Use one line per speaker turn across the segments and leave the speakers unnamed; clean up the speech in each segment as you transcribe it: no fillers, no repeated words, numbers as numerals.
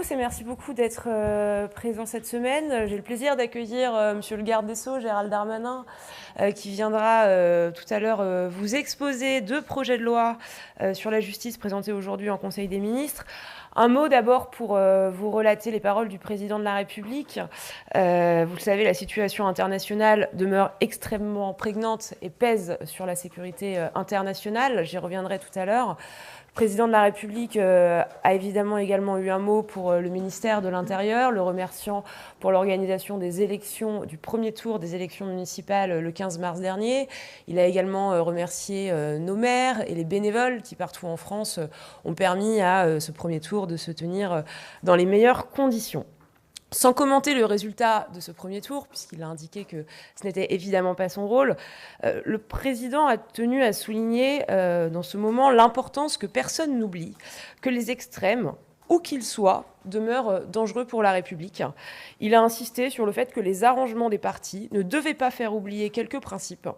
tous et merci beaucoup d'être présents cette semaine. J'ai le plaisir d'accueillir Monsieur le garde des Sceaux, Gérald Darmanin, qui viendra tout à l'heure vous exposer 2 projets de loi sur la justice présentés aujourd'hui en Conseil des ministres. Un mot d'abord pour vous relater les paroles du président de la République. Vous le savez, la situation internationale demeure extrêmement prégnante et pèse sur la sécurité internationale. J'y reviendrai tout à l'heure. Le président de la République a évidemment également eu un mot pour le ministère de l'Intérieur, le remerciant pour l'organisation des élections, du premier tour des élections municipales le 15 mars dernier. Il a également remercié nos maires et les bénévoles qui, partout en France, ont permis à ce premier tour de se tenir dans les meilleures conditions. Sans commenter le résultat de ce premier tour, puisqu'il a indiqué que ce n'était évidemment pas son rôle, le président a tenu à souligner dans ce moment l'importance que personne n'oublie, que les extrêmes, où qu'ils soient, demeurent dangereux pour la République. Il a insisté sur le fait que les arrangements des partis ne devaient pas faire oublier quelques principes.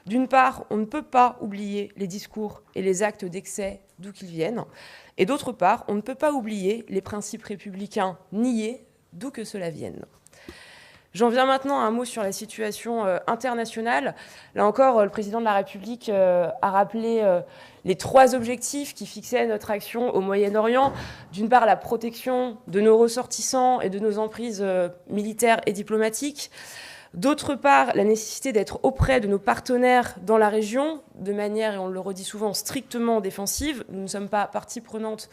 D'une part, on ne peut pas oublier les discours et les actes d'excès d'où qu'ils viennent, et d'autre part, on ne peut pas oublier les principes républicains niés d'où que cela vienne. J'en viens maintenant à un mot sur la situation internationale. Là encore, le président de la République a rappelé les 3 objectifs qui fixaient notre action au Moyen-Orient. D'une part, la protection de nos ressortissants et de nos emprises militaires et diplomatiques. D'autre part, la nécessité d'être auprès de nos partenaires dans la région, de manière, et on le redit souvent, strictement défensive. Nous ne sommes pas partie prenante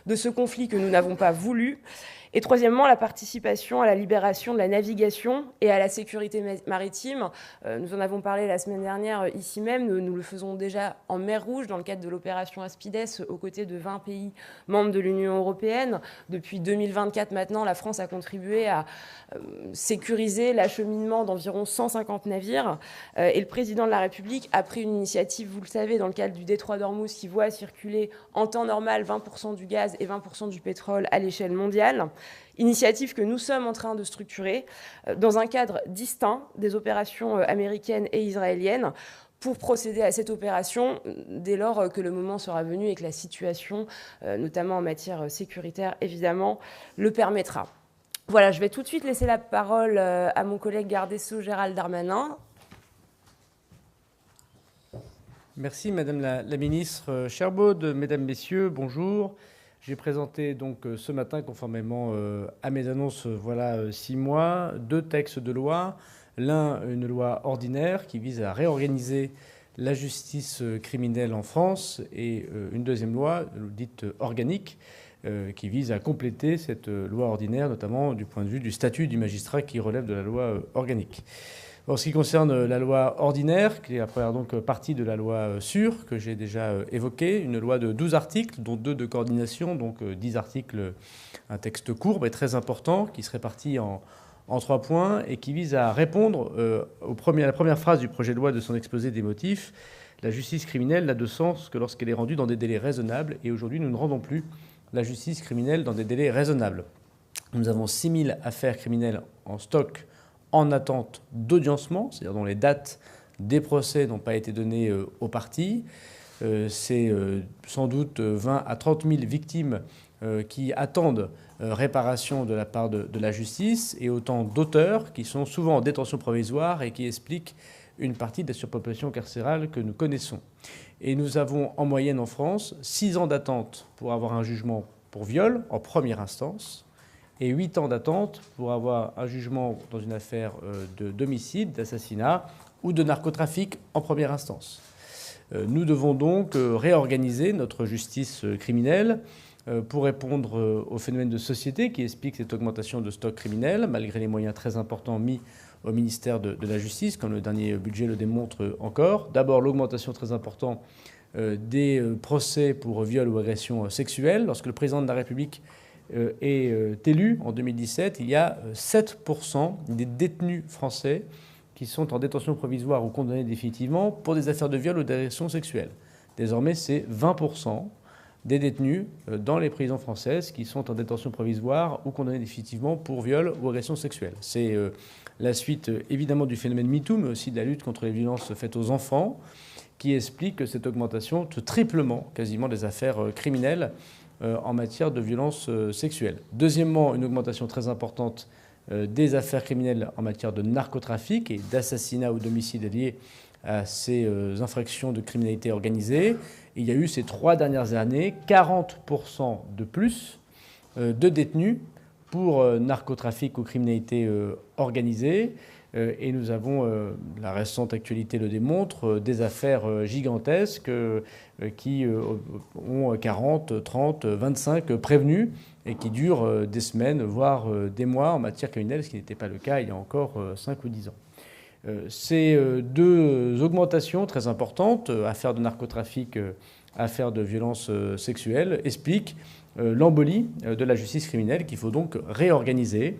de ce conflit que nous n'avons pas voulu. Et troisièmement, la participation à la libération de la navigation et à la sécurité maritime. Nous en avons parlé la semaine dernière ici même. Nous le faisons déjà en mer Rouge dans le cadre de l'opération Aspides aux côtés de 20 pays membres de l'Union européenne. Depuis 2024 maintenant, la France a contribué à sécuriser l'acheminement d'environ 150 navires. Et le président de la République a pris une initiative, vous le savez, dans le cadre du détroit d'Ormuz qui voit circuler en temps normal 20% du gaz et 20% du pétrole à l'échelle mondiale. Initiative que nous sommes en train de structurer dans un cadre distinct des opérations américaines et israéliennes pour procéder à cette opération dès lors que le moment sera venu et que la situation, notamment en matière sécuritaire, évidemment, le permettra. Voilà, je vais tout de suite laisser la parole à mon collègue garde des Sceaux, Gérald Darmanin.
Merci Madame la Ministre Cherbaud, Mesdames, Messieurs, bonjour. J'ai présenté donc ce matin, conformément à mes annonces, voilà 6 mois, 2 textes de loi. L'un, une loi ordinaire qui vise à réorganiser la justice criminelle en France et une deuxième loi, dite organique, qui vise à compléter cette loi ordinaire, notamment du point de vue du statut du magistrat qui relève de la loi organique. En ce qui concerne la loi ordinaire, qui est la première donc partie de la loi sûre, que j'ai déjà évoquée, une loi de 12 articles, dont 2 de coordination, donc 10 articles, un texte court mais très important, qui se répartit en 3 points et qui vise à répondre à la première phrase du projet de loi de son exposé des motifs. La justice criminelle n'a de sens que lorsqu'elle est rendue dans des délais raisonnables, et aujourd'hui nous ne rendons plus la justice criminelle dans des délais raisonnables. Nous avons 6000 affaires criminelles en stock en attente d'audiencement, c'est-à-dire dont les dates des procès n'ont pas été données aux parties. C'est sans doute 20 à 30 000 victimes qui attendent réparation de la part de la justice, et autant d'auteurs qui sont souvent en détention provisoire et qui expliquent une partie de la surpopulation carcérale que nous connaissons. Et nous avons en moyenne en France 6 ans d'attente pour avoir un jugement pour viol en première instance, et 8 ans d'attente pour avoir un jugement dans une affaire d'homicide, d'assassinat ou de narcotrafic en première instance. Nous devons donc réorganiser notre justice criminelle pour répondre au phénomène de société qui explique cette augmentation de stock criminel, malgré les moyens très importants mis au ministère de la Justice, comme le dernier budget le démontre encore. D'abord, l'augmentation très importante des procès pour viol ou agression sexuelle. Lorsque le président de la République est élu en 2017, il y a 7% des détenus français qui sont en détention provisoire ou condamnés définitivement pour des affaires de viol ou d'agression sexuelle. Désormais, c'est 20% des détenus dans les prisons françaises qui sont en détention provisoire ou condamnés définitivement pour viol ou agression sexuelle. C'est la suite évidemment du phénomène MeToo, mais aussi de la lutte contre les violences faites aux enfants, qui explique cette augmentation, ce triplement quasiment des affaires criminelles en matière de violences sexuelles. Deuxièmement, une augmentation très importante des affaires criminelles en matière de narcotrafic et d'assassinat ou d'homicide liés à ces infractions de criminalité organisée. Il y a eu ces 3 dernières années 40% de plus de détenus pour narcotrafic ou criminalité organisée. Et nous avons, la récente actualité le démontre, des affaires gigantesques qui ont 40, 30, 25 prévenus et qui durent des semaines, voire des mois en matière criminelle, ce qui n'était pas le cas il y a encore 5 ou 10 ans. Ces 2 augmentations très importantes, affaires de narcotrafic, affaires de violences sexuelles, expliquent l'embolie de la justice criminelle qu'il faut donc réorganiser.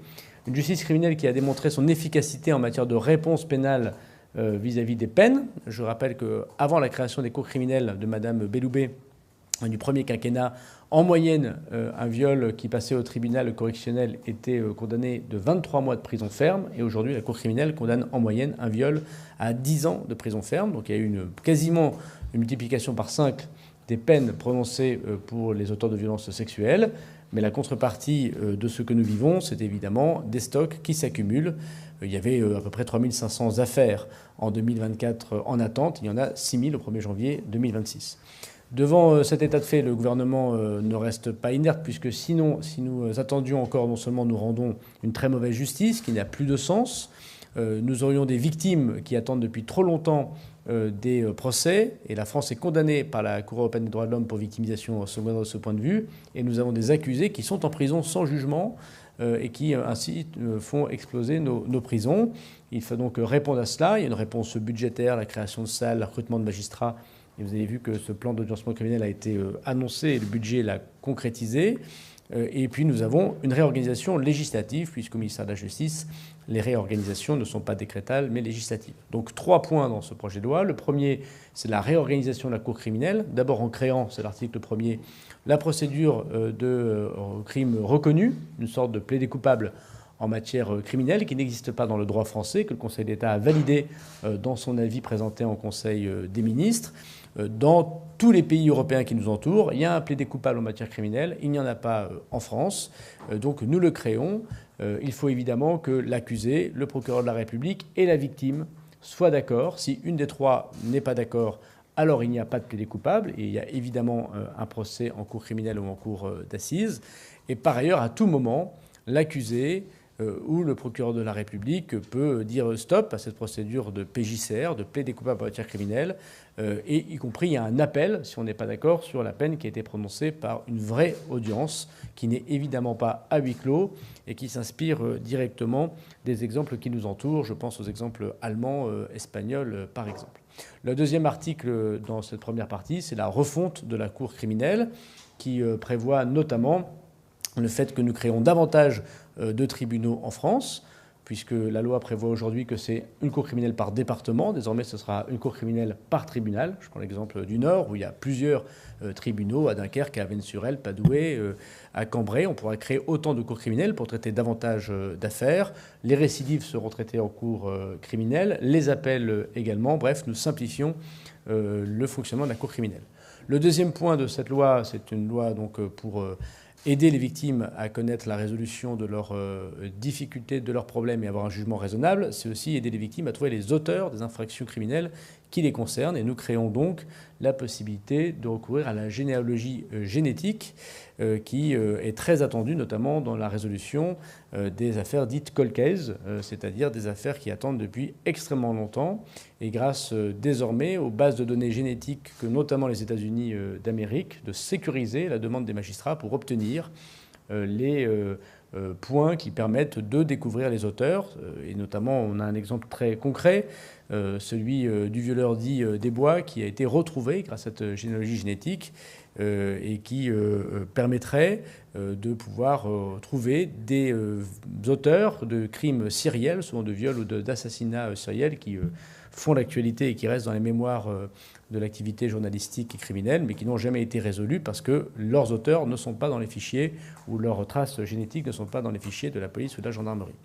Une justice criminelle qui a démontré son efficacité en matière de réponse pénale vis-à-vis des peines. Je rappelle qu'avant la création des cours criminelles de Mme Belloubet, du premier quinquennat, en moyenne, un viol qui passait au tribunal correctionnel était condamné de 23 mois de prison ferme. Et aujourd'hui, la cour criminelle condamne en moyenne un viol à 10 ans de prison ferme. Donc il y a eu quasiment une multiplication par 5 des peines prononcées pour les auteurs de violences sexuelles. Mais la contrepartie de ce que nous vivons, c'est évidemment des stocks qui s'accumulent. Il y avait à peu près 3500 affaires en 2024 en attente. Il y en a 6000 au 1er janvier 2026. Devant cet état de fait, le gouvernement ne reste pas inerte, puisque sinon, si nous attendions encore, non seulement nous rendons une très mauvaise justice qui n'a plus de sens, nous aurions des victimes qui attendent depuis trop longtemps des procès, et la France est condamnée par la Cour européenne des droits de l'homme pour victimisation secondaire de ce point de vue, et nous avons des accusés qui sont en prison sans jugement et qui ainsi font exploser nos prisons. Il faut donc répondre à cela. Il y a une réponse budgétaire, la création de salles, le recrutement de magistrats, et vous avez vu que ce plan d'audiencement criminel a été annoncé et le budget l'a concrétisé. Et puis nous avons une réorganisation législative, puisqu'au ministère de la Justice, les réorganisations ne sont pas décrétales, mais législatives. Donc 3 points dans ce projet de loi. Le premier, c'est la réorganisation de la Cour criminelle. D'abord en créant, c'est l'article 1er, la procédure de crime reconnu, une sorte de plaidé coupable en matière criminelle qui n'existe pas dans le droit français, que le Conseil d'État a validé dans son avis présenté en Conseil des ministres. Dans tous les pays européens qui nous entourent, il y a un plaidé coupable en matière criminelle. Il n'y en a pas en France. Donc nous le créons. Il faut évidemment que l'accusé, le procureur de la République et la victime soient d'accord. Si une des 3 n'est pas d'accord, alors il n'y a pas de plaidé coupable. Et il y a évidemment un procès en cour criminelle ou en cour d'assises. Et par ailleurs, à tout moment, l'accusé où le procureur de la République peut dire stop à cette procédure de PJCR, de plaidé coupable en matière criminelle, et y compris il y a un appel, si on n'est pas d'accord, sur la peine qui a été prononcée par une vraie audience, qui n'est évidemment pas à huis clos et qui s'inspire directement des exemples qui nous entourent. Je pense aux exemples allemands, espagnols, par exemple. Le deuxième article dans cette première partie, c'est la refonte de la Cour criminelle, qui prévoit notamment le fait que nous créons davantage de tribunaux en France, puisque la loi prévoit aujourd'hui que c'est une cour criminelle par département. Désormais, ce sera une cour criminelle par tribunal. Je prends l'exemple du Nord, où il y a plusieurs tribunaux, à Dunkerque, à Avesnes-sur-Helpe, à Douai, à Cambrai. On pourra créer autant de cours criminelles pour traiter davantage d'affaires. Les récidives seront traitées en cour criminelle, les appels également. Bref, nous simplifions le fonctionnement de la cour criminelle. Le deuxième point de cette loi, c'est une loi donc pour aider les victimes à connaître la résolution de leurs difficultés, de leurs problèmes et avoir un jugement raisonnable. C'est aussi aider les victimes à trouver les auteurs des infractions criminelles qui les concernent. Et nous créons donc la possibilité de recourir à la généalogie génétique qui est très attendue, notamment dans la résolution des affaires dites cold case, c'est-à-dire des affaires qui attendent depuis extrêmement longtemps. Et grâce désormais aux bases de données génétiques que notamment les États-Unis d'Amérique, de sécuriser la demande des magistrats pour obtenir les points qui permettent de découvrir les auteurs. Et notamment, on a un exemple très concret, celui du violeur dit Desbois, qui a été retrouvé grâce à cette généalogie génétique et qui permettrait de pouvoir trouver des auteurs de crimes sériels, souvent de viols ou d'assassinats sériels, qui font l'actualité et qui restent dans les mémoires de l'activité journalistique et criminelle, mais qui n'ont jamais été résolus parce que leurs auteurs ne sont pas dans les fichiers ou leurs traces génétiques ne sont pas dans les fichiers de la police ou de la gendarmerie.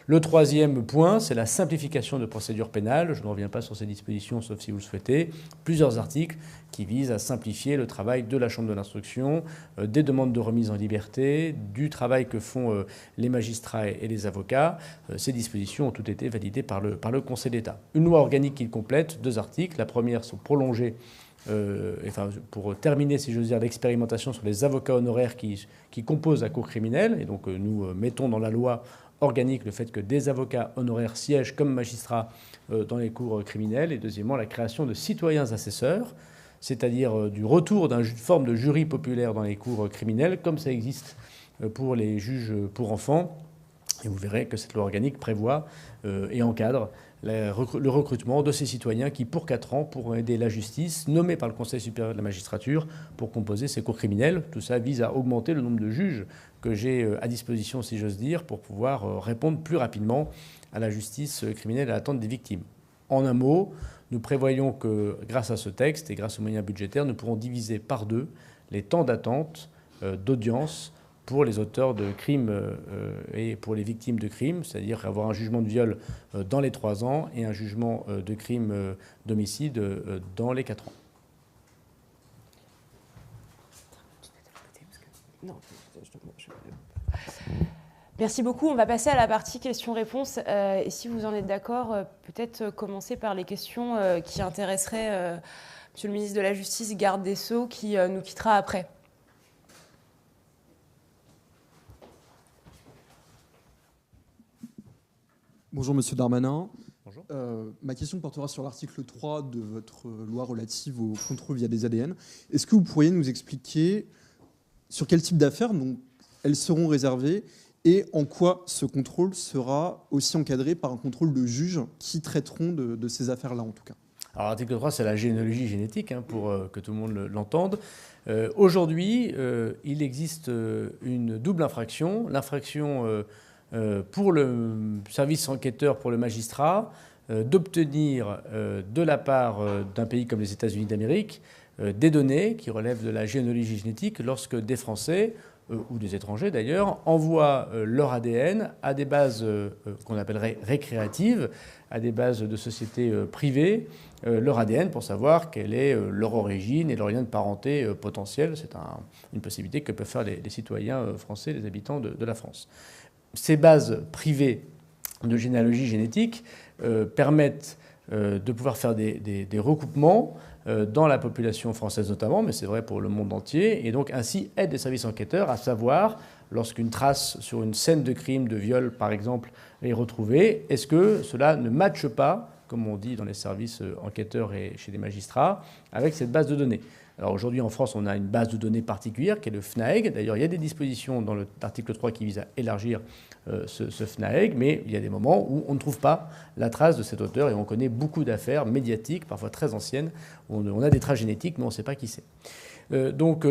Le troisième point, c'est la simplification de procédures pénales. Je ne reviens pas sur ces dispositions, sauf si vous le souhaitez. Plusieurs articles qui visent à simplifier le travail de la chambre de l'instruction, des demandes de remise en liberté, du travail que font les magistrats et les avocats. Ces dispositions ont toutes été validées par le Conseil d'État. Une loi organique qui complète, 2 articles. La première, sont prolongés pour terminer, si j'ose dire, l'expérimentation sur les avocats honoraires qui composent la cour criminelle. Et donc nous mettons dans la loi organique le fait que des avocats honoraires siègent comme magistrats dans les cours criminelles. Et deuxièmement, la création de citoyens assesseurs, c'est-à-dire du retour d'une forme de jury populaire dans les cours criminelles, comme ça existe pour les juges pour enfants. Et vous verrez que cette loi organique prévoit et encadre le recrutement de ces citoyens qui, pour 4 ans, pourront aider la justice, nommée par le Conseil supérieur de la magistrature, pour composer ces cours criminels. Tout ça vise à augmenter le nombre de juges que j'ai à disposition, si j'ose dire, pour pouvoir répondre plus rapidement à la justice criminelle et à l'attente des victimes. En un mot, nous prévoyons que, grâce à ce texte et grâce aux moyens budgétaires, nous pourrons diviser par 2 les temps d'attente d'audience pour les auteurs de crimes et pour les victimes de crimes, c'est-à-dire avoir un jugement de viol dans les 3 ans et un jugement de crime d'homicide dans les 4 ans.
Merci beaucoup. On va passer à la partie questions-réponses. Et si vous en êtes d'accord, peut-être commencer par les questions qui intéresseraient Monsieur le ministre de la Justice, garde des Sceaux, qui nous quittera après.
Bonjour Monsieur Darmanin.
Bonjour.
Ma question portera sur l'article 3 de votre loi relative au contrôle via des ADN. Est-ce que vous pourriez nous expliquer sur quel type d'affaires elles seront réservées et en quoi ce contrôle sera aussi encadré par un contrôle de juges qui traiteront de ces affaires-là en tout cas?
Alors l'article 3, c'est la généalogie génétique, pour que tout le monde l'entende. Aujourd'hui, il existe une double infraction. L'infraction pour le service enquêteur, pour le magistrat, d'obtenir de la part d'un pays comme les États-Unis d'Amérique des données qui relèvent de la généalogie génétique lorsque des Français, ou des étrangers d'ailleurs, envoient leur ADN à des bases qu'on appellerait récréatives, à des bases de sociétés privées, leur ADN pour savoir quelle est leur origine et leur lien de parenté potentiel. C'est une possibilité que peuvent faire les citoyens français, les habitants de la France. Ces bases privées de généalogie génétique permettent de pouvoir faire des recoupements dans la population française notamment, mais c'est vrai pour le monde entier, et donc ainsi aident les services enquêteurs à savoir, lorsqu'une trace sur une scène de crime, de viol par exemple, est retrouvée, est-ce que cela ne matche pas, comme on dit dans les services enquêteurs et chez les magistrats, avec cette base de données. Alors aujourd'hui en France, on a une base de données particulière qui est le FNAEG. D'ailleurs, il y a des dispositions dans l'article 3 qui visent à élargir ce FNAEG, mais il y a des moments où on ne trouve pas la trace de cet auteur et on connaît beaucoup d'affaires médiatiques, parfois très anciennes, où on a des traces génétiques, mais on ne sait pas qui c'est. Donc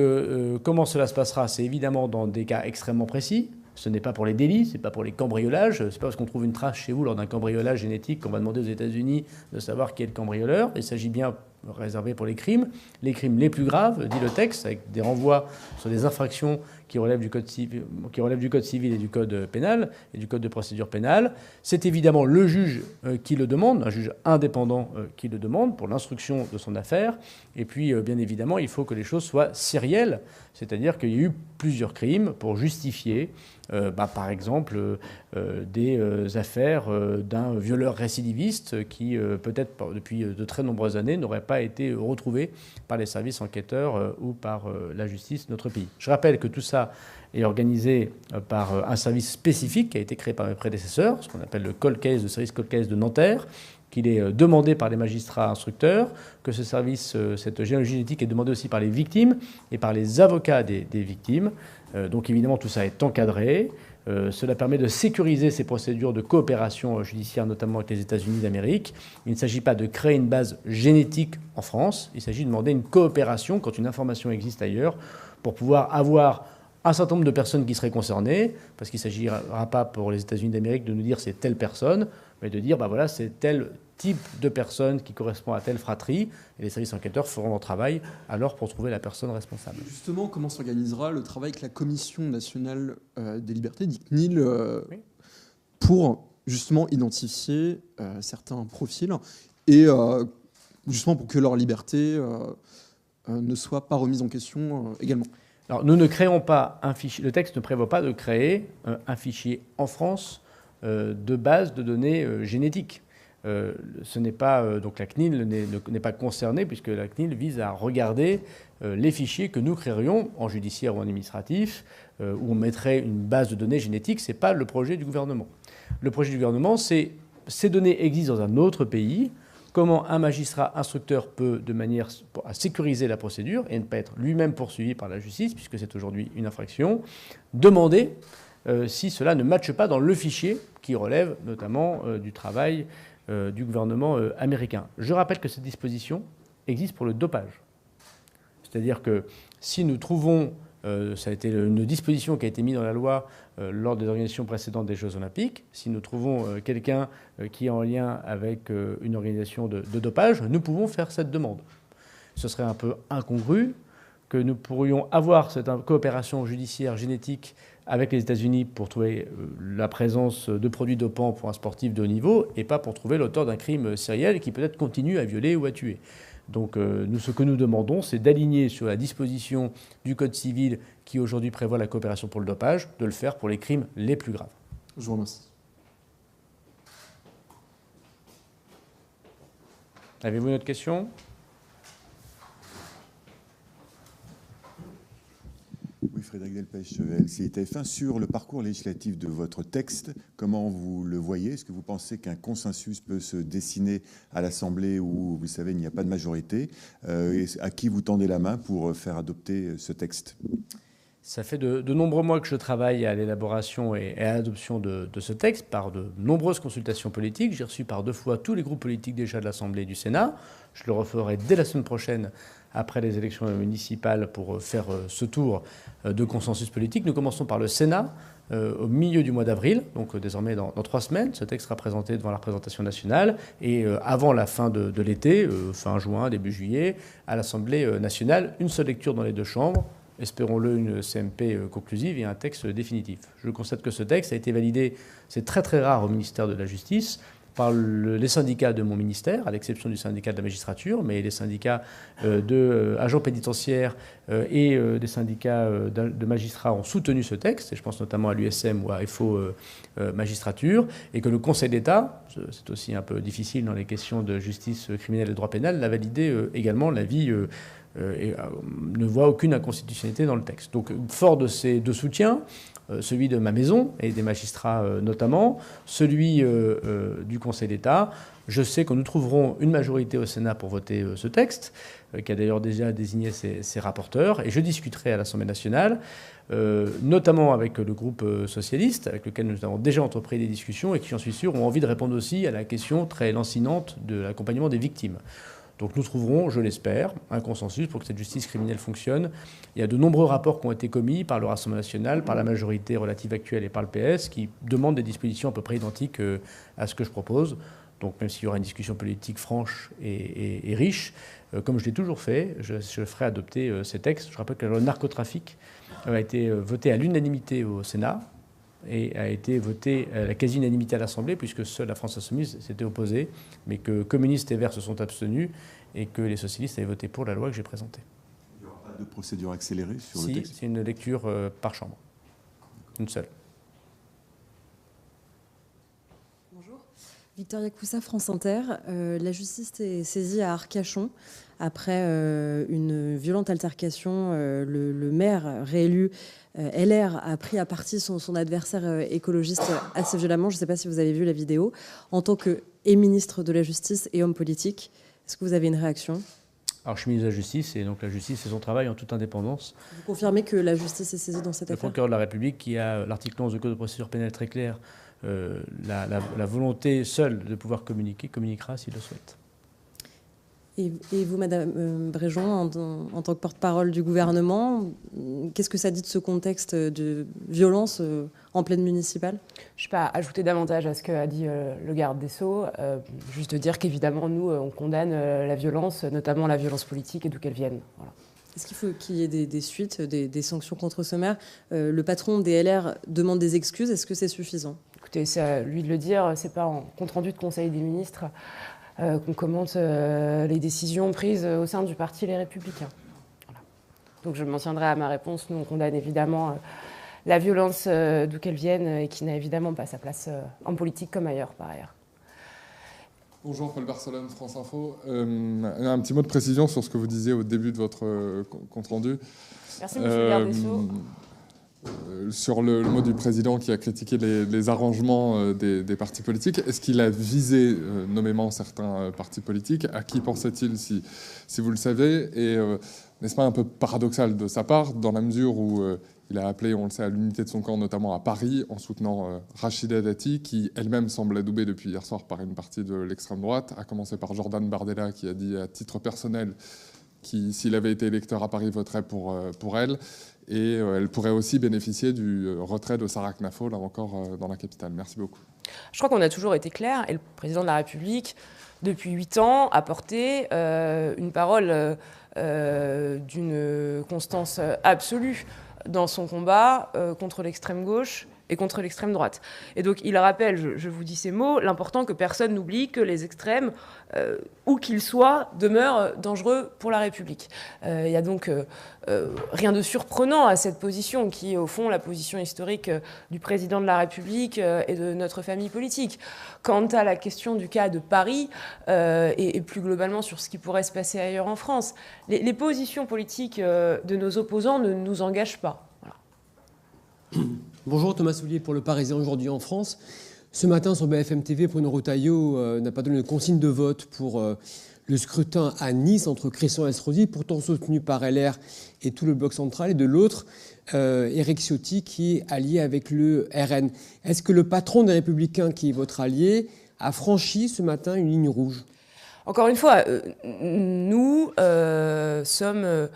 comment cela se passera? C'est évidemment dans des cas extrêmement précis. Ce n'est pas pour les délits, ce n'est pas pour les cambriolages. Ce n'est pas parce qu'on trouve une trace chez vous lors d'un cambriolage génétique qu'on va demander aux États-Unis de savoir qui est le cambrioleur. Il s'agit bien réservé pour les crimes les plus graves, dit le texte, avec des renvois sur des infractions qui relèvent du Code civil et du Code pénal et du Code de procédure pénale. C'est évidemment le juge qui le demande, un juge indépendant qui le demande pour l'instruction de son affaire. Et puis, bien évidemment, il faut que les choses soient sérielles, c'est-à-dire qu'il y a eu plusieurs crimes pour justifier, par exemple, des affaires d'un violeur récidiviste qui, peut-être depuis de très nombreuses années, n'aurait pas été retrouvé par les services enquêteurs ou par la justice de notre pays. Je rappelle que tout ça est organisé par un service spécifique qui a été créé par mes prédécesseurs, ce qu'on appelle le Cold Case, le service Cold Case de Nanterre, qu'il est demandé par les magistrats instructeurs, que ce service, cette généalogie génétique est demandée aussi par les victimes et par les avocats des victimes. Donc évidemment, tout ça est encadré. Cela permet de sécuriser ces procédures de coopération judiciaire, notamment avec les États-Unis d'Amérique. Il ne s'agit pas de créer une base génétique en France, il s'agit de demander une coopération quand une information existe ailleurs pour pouvoir avoir un certain nombre de personnes qui seraient concernées, parce qu'il ne s'agira pas pour les États-Unis d'Amérique de nous dire c'est telle personne, mais de dire voilà, c'est tel type de personne qui correspond à telle fratrie, et les services enquêteurs feront leur travail alors pour trouver la personne responsable.
Justement, comment s'organisera le travail avec la Commission nationale des libertés, dit CNIL,
Oui.
pour justement identifier certains profils et justement pour que leur liberté ne soit pas remise en question également?
Alors, nous ne créons pas un fichier, le texte ne prévoit pas de créer un fichier en France de base de données génétiques. Ce n'est pas, donc la CNIL n'est pas concernée, puisque la CNIL vise à regarder les fichiers que nous créerions en judiciaire ou en administratif, où on mettrait une base de données génétiques. Ce n'est pas le projet du gouvernement. Le projet du gouvernement, c'est ces données existent dans un autre pays. Comment un magistrat instructeur peut, de manière à sécuriser la procédure et ne pas être lui-même poursuivi par la justice, puisque c'est aujourd'hui une infraction, demander si cela ne matche pas dans le fichier qui relève notamment du travail du gouvernement américain. Je rappelle que cette disposition existe pour le dopage. C'est-à-dire que si nous trouvons, ça a été une disposition qui a été mise dans la loi lors des organisations précédentes des Jeux Olympiques, si nous trouvons quelqu'un qui est en lien avec une organisation de dopage, nous pouvons faire cette demande. Ce serait un peu incongru que nous pourrions avoir cette coopération judiciaire génétique avec les États-Unis pour trouver la présence de produits dopants pour un sportif de haut niveau et pas pour trouver l'auteur d'un crime sériel qui peut-être continue à violer ou à tuer. Donc ce que nous demandons, c'est d'aligner sur la disposition du Code civil qui aujourd'hui prévoit la coopération pour le dopage, de le faire pour les crimes les plus graves.
Je vous remercie.
Avez-vous une autre question ?
Oui, Frédéric Delpech, LCI-TF1. Sur le parcours législatif de votre texte, comment vous le voyez? Est-ce que vous pensez qu'un consensus peut se dessiner à l'Assemblée où, vous savez, il n'y a pas de majorité? À qui vous tendez la main pour faire adopter ce texte?
Ça fait de nombreux mois que je travaille à l'élaboration et à l'adoption de ce texte par de nombreuses consultations politiques. J'ai reçu par 2 fois tous les groupes politiques déjà de l'Assemblée et du Sénat. Je le referai dès la semaine prochaine après les élections municipales pour faire ce tour de consensus politique. Nous commençons par le Sénat au milieu du mois d'avril, donc désormais dans 3 semaines. Ce texte sera présenté devant la représentation nationale et avant la fin de l'été, fin juin, début juillet, à l'Assemblée nationale, une seule lecture dans les 2 chambres. Espérons-le, une CMP conclusive et un texte définitif. Je constate que ce texte a été validé, c'est très très rare au ministère de la Justice, par les syndicats de mon ministère, à l'exception du syndicat de la magistrature, mais les syndicats d'agents pénitentiaires et des syndicats de magistrats ont soutenu ce texte, et je pense notamment à l'USM ou à FO Magistrature, et que le Conseil d'État, c'est aussi un peu difficile dans les questions de justice criminelle et de droit pénal, l'a validé également, l'avis ne voit aucune inconstitutionnalité dans le texte. Donc, fort de ces 2 soutiens, celui de ma maison et des magistrats notamment, celui du Conseil d'État, je sais que nous trouverons une majorité au Sénat pour voter ce texte, qui a d'ailleurs déjà désigné ses rapporteurs, et je discuterai à l'Assemblée nationale, notamment avec le groupe socialiste, avec lequel nous avons déjà entrepris des discussions et qui, j'en suis sûr, ont envie de répondre aussi à la question très lancinante de l'accompagnement des victimes. Donc nous trouverons, je l'espère, un consensus pour que cette justice criminelle fonctionne. Il y a de nombreux rapports qui ont été commis par le Rassemblement national, par la majorité relative actuelle et par le PS, qui demandent des dispositions à peu près identiques à ce que je propose. Donc même s'il y aura une discussion politique franche et riche, comme je l'ai toujours fait, je ferai adopter ces textes. Je rappelle que la loi narcotrafic a été votée à l'unanimité au Sénat et a été votée à la quasi-unanimité à l'Assemblée, puisque seule la France insoumise s'était opposée, mais que communistes et Verts se sont abstenus, et que les socialistes avaient voté pour la loi que j'ai présentée.
Il n'y aura pas de procédure accélérée sur le texte?
Si, c'est une lecture par chambre. Une seule.
Bonjour. Victoria Coussa, France Inter. La justice est saisie à Arcachon après une violente altercation. Le maire réélu LR a pris à partie son adversaire écologiste assez violemment. Je ne sais pas si vous avez vu la vidéo. En tant que ministre de la Justice et homme politique, est-ce que vous avez une réaction?
Alors, je suis ministre de la Justice, et donc la justice fait son travail en toute indépendance.
Vous confirmez que la justice est saisie dans cette
affaire? Le procureur de la République, qui a l'article 11 du Code de procédure pénale très clair, la volonté seule de pouvoir communiquer, communiquera s'il le souhaite.
Et vous, Madame Bréjon, en tant que porte-parole du gouvernement, qu'est-ce que ça dit de ce contexte de violence en pleine municipale?
Je ne vais pas ajouter davantage à ce qu'a dit le garde des Sceaux, juste dire qu'évidemment, nous, on condamne la violence, notamment la violence politique, et d'où qu'elle vienne. Voilà.
Est-ce qu'il faut qu'il y ait des suites, des sanctions contre ce maire? Le patron des LR demande des excuses. Est-ce que c'est suffisant? Écoutez,
c'est à lui de le dire. Ce n'est pas en compte-rendu de Conseil des ministres qu'on commente les décisions prises au sein du parti Les Républicains. Voilà. Donc je m'en tiendrai à ma réponse. Nous, on condamne évidemment la violence d'où qu'elle vienne et qui n'a évidemment pas sa place en politique comme ailleurs, par ailleurs.
Bonjour, Paul Barcelone, France Info. Un petit mot de précision sur ce que vous disiez au début de votre compte-rendu.
Merci, monsieur le garde des Sceaux.
Sur le mot du président qui a critiqué les arrangements des partis politiques, est-ce qu'il a visé nommément certains partis politiques? À qui pensait-il, si vous le savez? Et n'est-ce pas un peu paradoxal de sa part, dans la mesure où il a appelé, on le sait, à l'unité de son camp, notamment à Paris, en soutenant Rachida Dati, qui elle-même semble adoubée depuis hier soir par une partie de l'extrême droite, à commencer par Jordan Bardella, qui a dit à titre personnel qui, s'il avait été électeur à Paris, voterait pour elle. Et elle pourrait aussi bénéficier du retrait de Sarah Knafo, là encore, dans la capitale. Merci beaucoup.
Je crois qu'on a toujours été clair, et le président de la République, depuis 8 ans, a porté une parole d'une constance absolue dans son combat contre l'extrême gauche et contre l'extrême droite. Et donc il rappelle, je vous dis ces mots, l'important que personne n'oublie que les extrêmes, où qu'ils soient, demeurent dangereux pour la République. Il n'y a donc rien de surprenant à cette position qui est au fond la position historique du président de la République et de notre famille politique. Quant à la question du cas de Paris et plus globalement sur ce qui pourrait se passer ailleurs en France, les positions politiques de nos opposants ne nous engagent pas. Voilà.
Bonjour, Thomas Soulier pour Le Parisien aujourd'hui en France. Ce matin sur BFM TV, Bruno Retailleau n'a pas donné de consigne de vote pour le scrutin à Nice entre Christian Estrosi, pourtant soutenu par LR et tout le bloc central, et de l'autre, Éric Ciotti, qui est allié avec le RN. Est-ce que le patron des Républicains, qui est votre allié, a franchi ce matin une ligne rouge ?
Encore une fois, nous sommes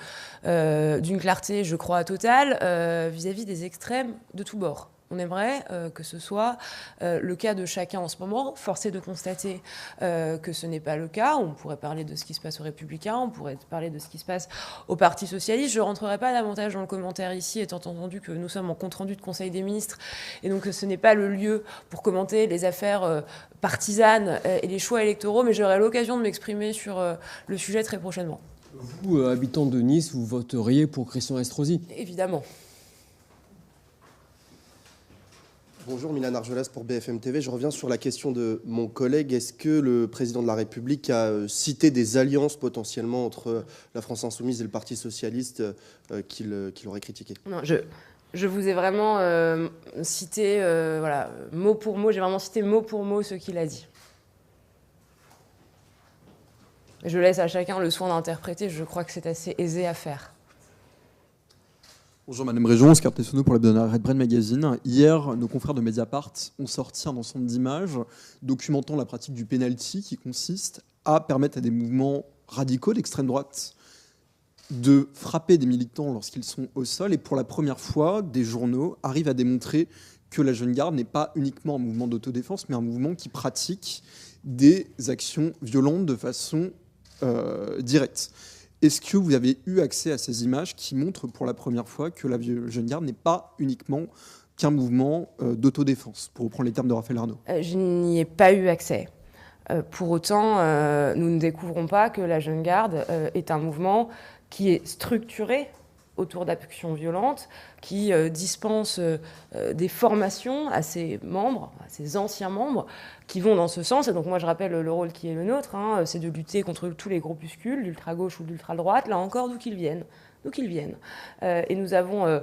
d'une clarté, je crois, totale vis-à-vis des extrêmes de tous bords. On aimerait que ce soit le cas de chacun en ce moment. Force est de constater que ce n'est pas le cas. On pourrait parler de ce qui se passe aux Républicains, on pourrait parler de ce qui se passe au Parti Socialiste. Je ne rentrerai pas davantage dans le commentaire ici, étant entendu que nous sommes en compte-rendu de Conseil des ministres. Et donc ce n'est pas le lieu pour commenter les affaires partisanes et les choix électoraux, mais j'aurai l'occasion de m'exprimer sur le sujet très prochainement.
Vous, habitant de Nice, vous voteriez pour Christian Estrosi ?
Évidemment.
Bonjour, Milan Argelas pour BFM TV. Je reviens sur la question de mon collègue. Est-ce que le président de la République a cité des alliances potentiellement entre la France Insoumise et le Parti Socialiste qu'il aurait critiqué?
Non, je vous ai vraiment cité, voilà, mot pour mot, j'ai vraiment cité mot pour mot ce qu'il a dit. Je laisse à chacun le soin d'interpréter, je crois que c'est assez aisé à faire.
Bonjour Madame Bréjon, Oscar Tessonneau pour l'hebdomadaire Red Brain Magazine. Hier, nos confrères de Mediapart ont sorti un ensemble d'images documentant la pratique du penalty qui consiste à permettre à des mouvements radicaux d'extrême droite de frapper des militants lorsqu'ils sont au sol. Et pour la première fois, des journaux arrivent à démontrer que la Jeune Garde n'est pas uniquement un mouvement d'autodéfense, mais un mouvement qui pratique des actions violentes de façon directe. Est-ce que vous avez eu accès à ces images qui montrent pour la première fois que la Jeune Garde n'est pas uniquement qu'un mouvement d'autodéfense, pour reprendre les termes de Raphaël Arnaud?
Je n'y ai pas eu accès. Pour autant, nous ne découvrons pas que la Jeune Garde est un mouvement qui est structuré autour d'actions violentes, qui dispense des formations à ses membres, à ses anciens membres, qui vont dans ce sens. Et donc moi je rappelle le rôle qui est le nôtre, c'est de lutter contre tous les groupuscules, d'ultra-gauche ou d'ultra-droite, là encore d'où qu'ils viennent. Et nous avons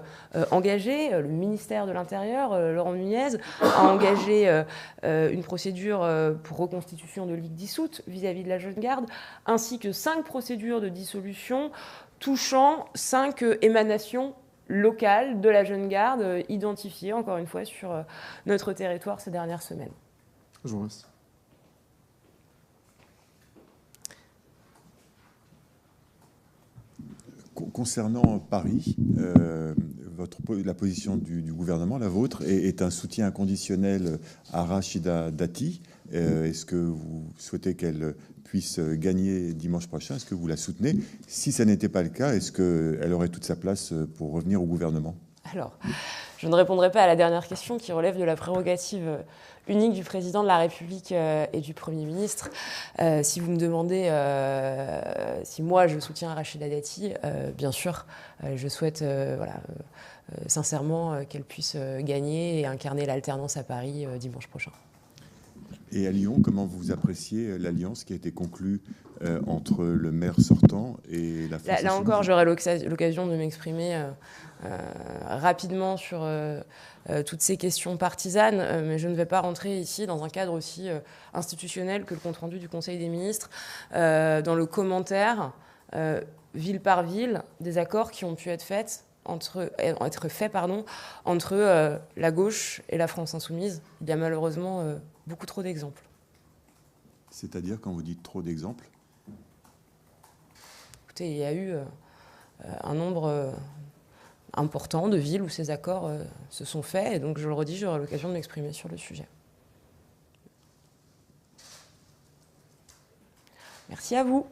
engagé, le ministère de l'Intérieur, Laurent Nunez, a engagé une procédure pour reconstitution de ligue dissoute vis-à-vis de la Jeune Garde, ainsi que 5 procédures de dissolution touchant 5 émanations locales de la Jeune Garde, identifiées encore une fois sur notre territoire ces dernières semaines.
Je vous remercie.
concernant Paris, la position du gouvernement, la vôtre, est un soutien inconditionnel à Rachida Dati. Est-ce que vous souhaitez qu'elle puisse gagner dimanche prochain? Est-ce que vous la soutenez? Si ça n'était pas le cas, est-ce qu'elle aurait toute sa place pour revenir au gouvernement?
Alors, je ne répondrai pas à la dernière question qui relève de la prérogative unique du président de la République et du Premier ministre. Si vous me demandez si moi je soutiens Rachida Dati, bien sûr, je souhaite sincèrement qu'elle puisse gagner et incarner l'alternance à Paris dimanche prochain.
Et à Lyon, comment vous appréciez l'alliance qui a été conclue entre le maire sortant et la France Insoumise?
Là encore, j'aurai l'occasion de m'exprimer rapidement sur toutes ces questions partisanes, mais je ne vais pas rentrer ici dans un cadre aussi institutionnel que le compte-rendu du Conseil des ministres, dans le commentaire, ville par ville, des accords qui ont pu être faits entre la gauche et la France Insoumise. Il y a malheureusement beaucoup trop d'exemples.
C'est-à-dire, quand vous dites trop d'exemples?
Écoutez, il y a eu un nombre important de villes où ces accords se sont faits, et donc je le redis, j'aurai l'occasion de m'exprimer sur le sujet. Merci à vous.